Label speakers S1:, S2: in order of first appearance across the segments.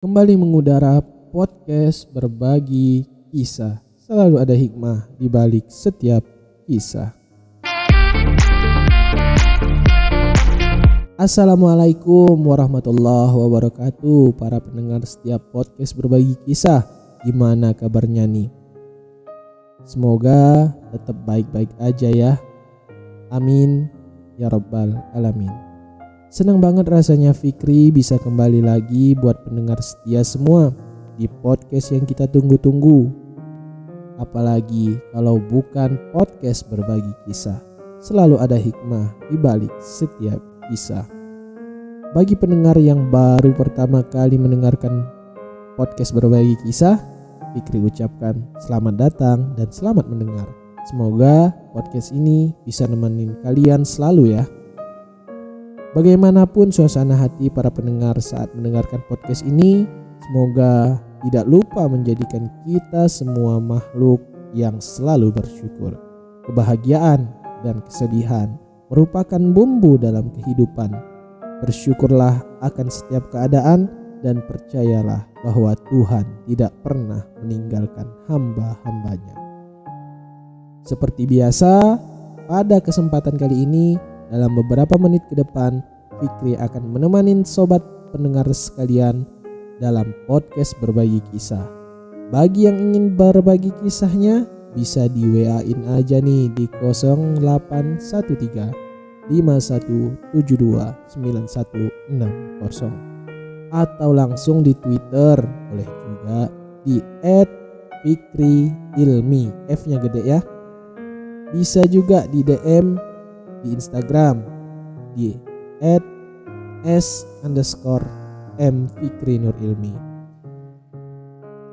S1: Kembali mengudara podcast berbagi kisah. Selalu ada hikmah di balik setiap kisah. Assalamualaikum warahmatullahi wabarakatuh. Para pendengar setiap podcast berbagi kisah, gimana kabarnya nih? Semoga tetap baik-baik aja ya. Amin ya rabbal alamin. Senang banget rasanya Fikri bisa kembali lagi buat pendengar setia semua di podcast yang kita tunggu-tunggu. Apalagi kalau bukan podcast berbagi kisah. Selalu ada hikmah di balik setiap kisah. Bagi pendengar yang baru pertama kali mendengarkan podcast berbagi kisah, Fikri ucapkan selamat datang dan selamat mendengar. Semoga podcast ini bisa nemenin kalian selalu ya. Bagaimanapun suasana hati para pendengar saat mendengarkan podcast ini, semoga tidak lupa menjadikan kita semua makhluk yang selalu bersyukur. Kebahagiaan dan kesedihan merupakan bumbu dalam kehidupan. Bersyukurlah akan setiap keadaan dan percayalah bahwa Tuhan tidak pernah meninggalkan hamba-hambanya. Seperti biasa, pada kesempatan kali ini, dalam beberapa menit ke depan, Fikri akan menemani sobat pendengar sekalian dalam podcast berbagi kisah. Bagi yang ingin berbagi kisahnya, bisa di WA-in aja nih di 0813 5172 9160 atau langsung di Twitter, boleh juga di @fikriilmi, F-nya gede ya. Bisa juga di DM di Instagram di @s_mfikrinurilmi.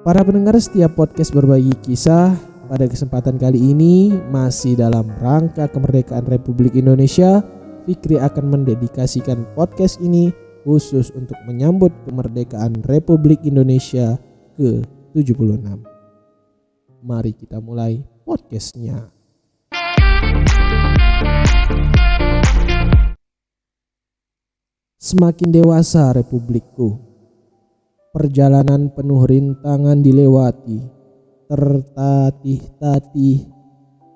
S1: Para pendengar setiap podcast berbagi kisah, pada kesempatan kali ini masih dalam rangka kemerdekaan Republik Indonesia, Fikri akan mendedikasikan podcast ini khusus untuk menyambut kemerdekaan Republik Indonesia ke-76. Mari kita mulai podcastnya. Semakin dewasa republikku, perjalanan penuh rintangan dilewati, tertatih-tatih,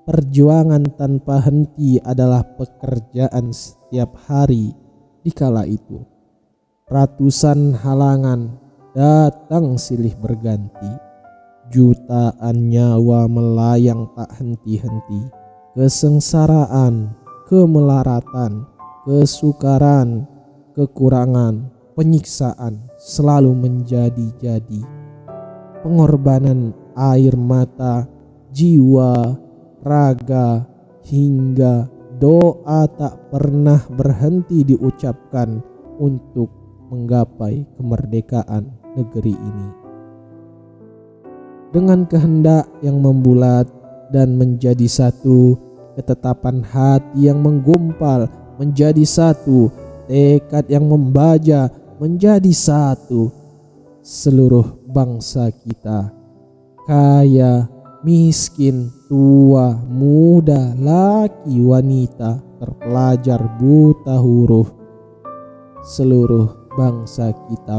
S1: perjuangan tanpa henti adalah pekerjaan setiap hari di kala itu. Ratusan halangan datang silih berganti, jutaan nyawa melayang tak henti-henti, kesengsaraan, kemelaratan, kesukaran, kekurangan, penyiksaan selalu menjadi-jadi. Pengorbanan air mata, jiwa, raga, hingga doa tak pernah berhenti diucapkan untuk menggapai kemerdekaan negeri ini. Dengan kehendak yang membulat dan menjadi satu, ketetapan hati yang menggumpal menjadi satu, tekad yang membaja menjadi satu. Seluruh bangsa kita, kaya, miskin, tua, muda, laki, wanita, terpelajar, buta huruf, seluruh bangsa kita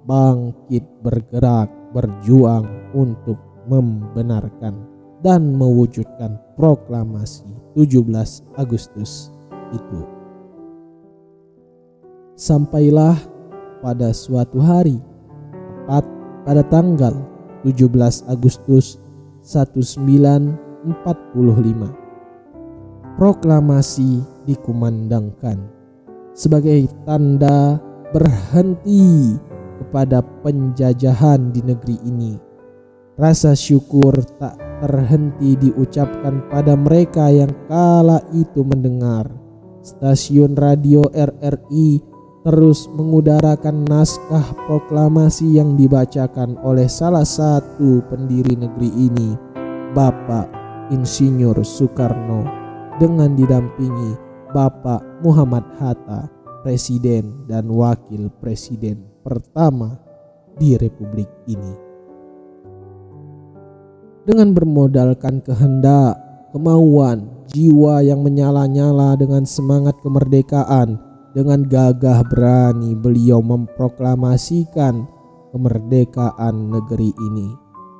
S1: bangkit bergerak, berjuang untuk membenarkan dan mewujudkan proklamasi 17 Agustus itu. Sampailah pada suatu hari, tepat pada tanggal 17 Agustus 1945, proklamasi dikumandangkan sebagai tanda berhenti kepada penjajahan di negeri ini. Rasa syukur tak terhenti diucapkan pada mereka yang kala itu mendengar stasiun radio RRI terus mengudarakan naskah proklamasi yang dibacakan oleh salah satu pendiri negeri ini, Bapak Insinyur Soekarno, dengan didampingi Bapak Muhammad Hatta, Presiden dan Wakil Presiden pertama di Republik ini. Dengan bermodalkan kehendak, kemauan, jiwa yang menyala-nyala dengan semangat kemerdekaan, dengan gagah berani beliau memproklamasikan kemerdekaan negeri ini.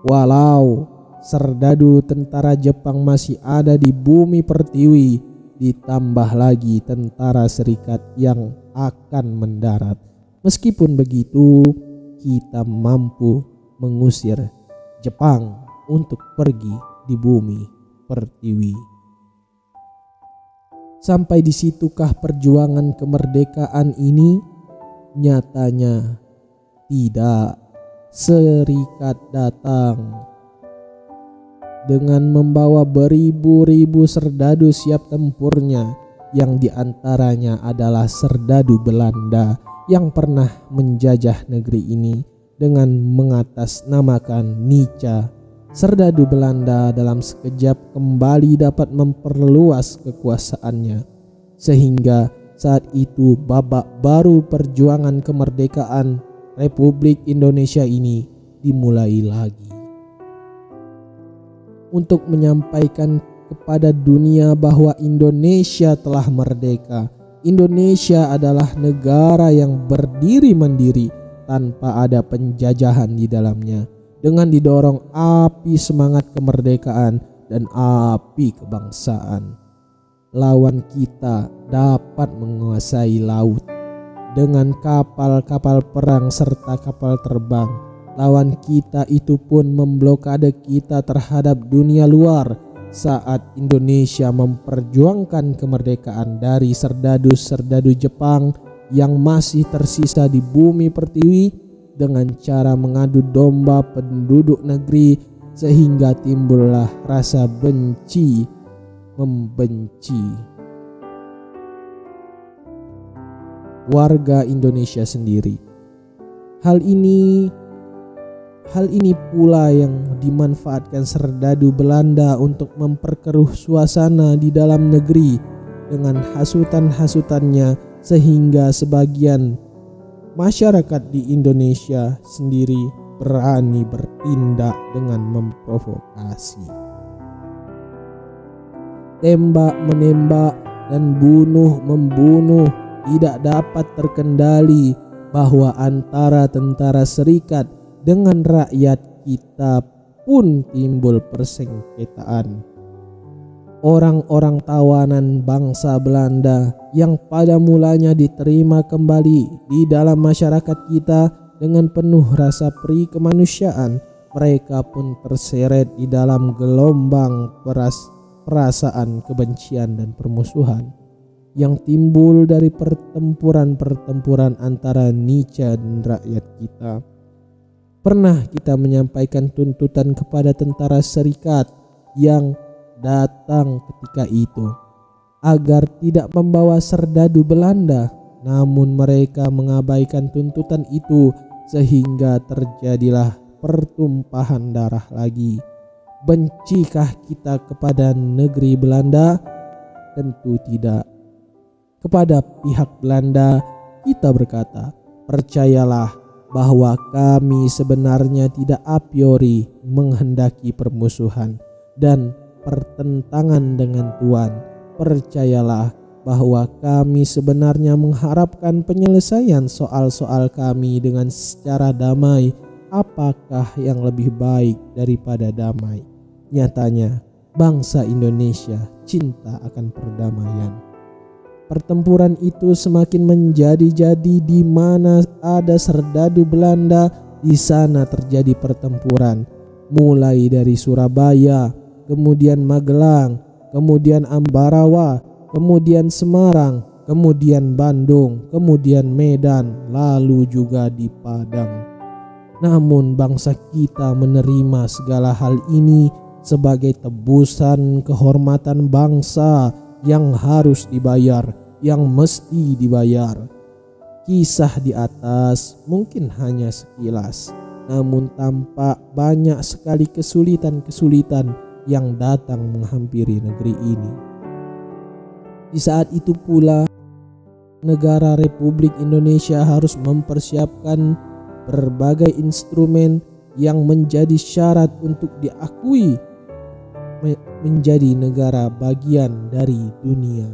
S1: Walau serdadu tentara Jepang masih ada di bumi pertiwi, ditambah lagi tentara serikat yang akan mendarat. Meskipun begitu, kita mampu mengusir Jepang untuk pergi di bumi pertiwi. Sampai di situkah perjuangan kemerdekaan ini? Nyatanya tidak. Serikat datang dengan membawa beribu-ribu serdadu siap tempurnya, yang diantaranya adalah serdadu Belanda yang pernah menjajah negeri ini dengan mengatasnamakan Nica. Serdadu Belanda dalam sekejap kembali dapat memperluas kekuasaannya, sehingga saat itu babak baru perjuangan kemerdekaan Republik Indonesia ini dimulai lagi. Untuk menyampaikan kepada dunia bahwa Indonesia telah merdeka. Indonesia adalah negara yang berdiri mandiri tanpa ada penjajahan di dalamnya. Dengan didorong api semangat kemerdekaan dan api kebangsaan, lawan kita dapat menguasai laut dengan kapal-kapal perang serta kapal terbang. Lawan kita itu pun memblokade kita terhadap dunia luar saat Indonesia memperjuangkan kemerdekaan dari serdadu-serdadu Jepang yang masih tersisa di bumi pertiwi, dengan cara mengadu domba penduduk negeri, sehingga timbullah rasa benci membenci warga Indonesia sendiri. Hal ini pula yang dimanfaatkan serdadu Belanda untuk memperkeruh suasana di dalam negeri dengan hasutan-hasutannya, sehingga sebagian masyarakat di Indonesia sendiri berani bertindak dengan memprovokasi. Tembak-menembak dan bunuh-membunuh tidak dapat terkendali, bahwa antara tentara serikat dengan rakyat kita pun timbul persengketaan. Orang-orang tawanan bangsa Belanda yang pada mulanya diterima kembali di dalam masyarakat kita dengan penuh rasa peri kemanusiaan, mereka pun terseret di dalam gelombang perasaan kebencian dan permusuhan yang timbul dari pertempuran-pertempuran antara Nica dan rakyat kita. Pernah kita menyampaikan tuntutan kepada tentara serikat yang datang ketika itu agar tidak membawa serdadu Belanda, namun mereka mengabaikan tuntutan itu, sehingga terjadilah pertumpahan darah lagi. Bencikah kita kepada negeri Belanda? Tentu tidak. Kepada pihak Belanda kita berkata, percayalah bahwa kami sebenarnya tidak a priori menghendaki permusuhan dan pertentangan dengan Tuhan. Percayalah bahwa kami sebenarnya mengharapkan penyelesaian soal-soal kami dengan secara damai. Apakah yang lebih baik daripada damai? Nyatanya bangsa Indonesia cinta akan perdamaian. Pertempuran itu semakin menjadi-jadi. Di mana ada serdadu Belanda, di sana terjadi pertempuran, mulai dari Surabaya, kemudian Magelang, kemudian Ambarawa, kemudian Semarang, kemudian Bandung, kemudian Medan, lalu juga di Padang. Namun bangsa kita menerima segala hal ini sebagai tebusan kehormatan bangsa yang harus dibayar, yang mesti dibayar. Kisah di atas mungkin hanya sekilas, namun tampak banyak sekali kesulitan-kesulitan yang datang menghampiri negeri ini. Di saat itu pula negara Republik Indonesia harus mempersiapkan berbagai instrumen yang menjadi syarat untuk diakui menjadi negara bagian dari dunia.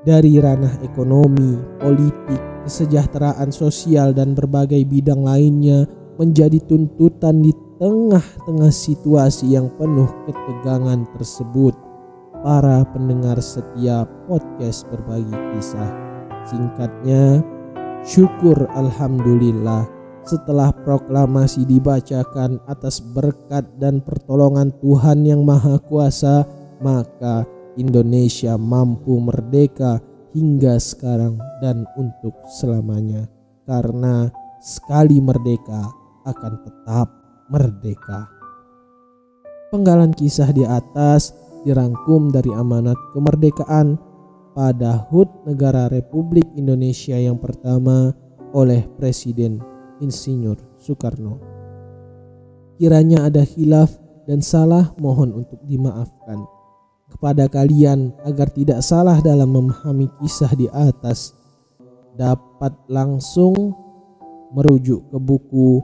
S1: dari ranah ekonomi, politik, kesejahteraan sosial dan berbagai bidang lainnya menjadi tuntutan di tengah-tengah situasi yang penuh ketegangan tersebut. Para pendengar setiap podcast berbagi kisah, singkatnya, syukur alhamdulillah setelah proklamasi dibacakan atas berkat dan pertolongan Tuhan yang Maha Kuasa, maka Indonesia mampu merdeka hingga sekarang dan untuk selamanya. Karena sekali merdeka akan tetap merdeka. Penggalan kisah di atas dirangkum dari amanat kemerdekaan pada HUT Negara Republik Indonesia yang pertama oleh Presiden Insinyur Soekarno. Kiranya ada khilaf dan salah, mohon untuk dimaafkan. Kepada kalian agar tidak salah dalam memahami kisah di atas, dapat langsung merujuk ke buku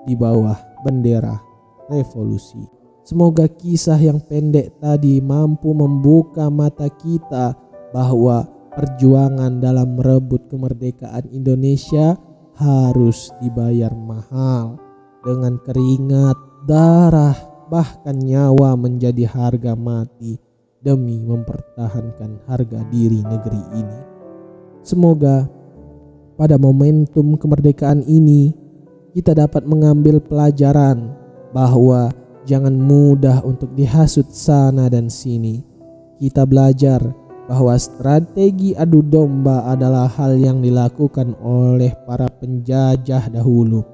S1: di bawah bendera revolusi. Semoga kisah yang pendek tadi mampu membuka mata kita bahwa perjuangan dalam merebut kemerdekaan Indonesia harus dibayar mahal dengan keringat, darah, bahkan nyawa menjadi harga mati demi mempertahankan harga diri negeri ini. Semoga pada momentum kemerdekaan ini kita dapat mengambil pelajaran bahwa jangan mudah untuk dihasut sana dan sini. Kita belajar bahwa strategi adu domba adalah hal yang dilakukan oleh para penjajah dahulu.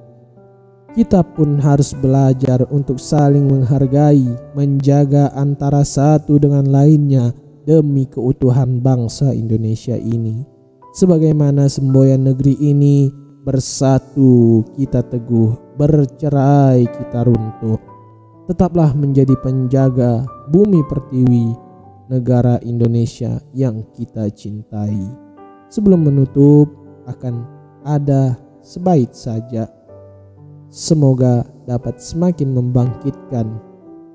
S1: Kita pun harus belajar untuk saling menghargai, menjaga antara satu dengan lainnya demi keutuhan bangsa Indonesia ini. Sebagaimana semboyan negeri ini, bersatu kita teguh, bercerai kita runtuh. Tetaplah menjadi penjaga bumi pertiwi negara Indonesia yang kita cintai. Sebelum menutup, akan ada sebaik saja. Semoga dapat semakin membangkitkan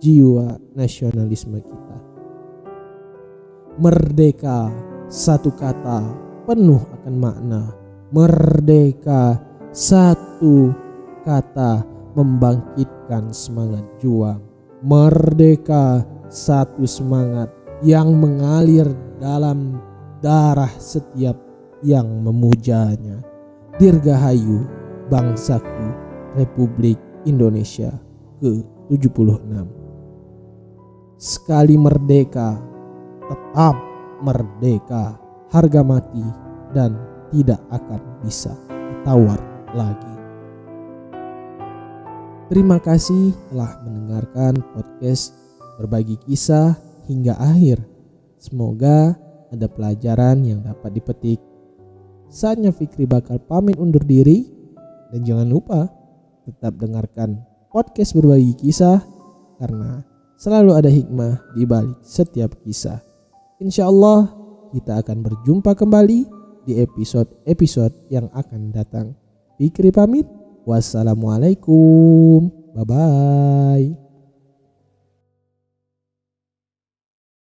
S1: jiwa nasionalisme kita. Merdeka, satu kata penuh akan makna. Merdeka, satu kata membangkitkan semangat juang. Merdeka, satu semangat yang mengalir dalam darah setiap yang memujanya. Dirgahayu bangsaku Republik Indonesia ke-76. Sekali merdeka, tetap merdeka. Harga mati dan tidak akan bisa ditawar lagi. Terima kasih telah mendengarkan podcast berbagi kisah hingga akhir. Semoga ada pelajaran yang dapat dipetik. Saatnya Fikri bakal pamit undur diri, dan jangan lupa tetap dengarkan podcast berbagi kisah karena selalu ada hikmah di balik setiap kisah. Insya Allah kita akan berjumpa kembali di episode-episode yang akan datang. Fikri pamit. Wassalamualaikum. Bye-bye.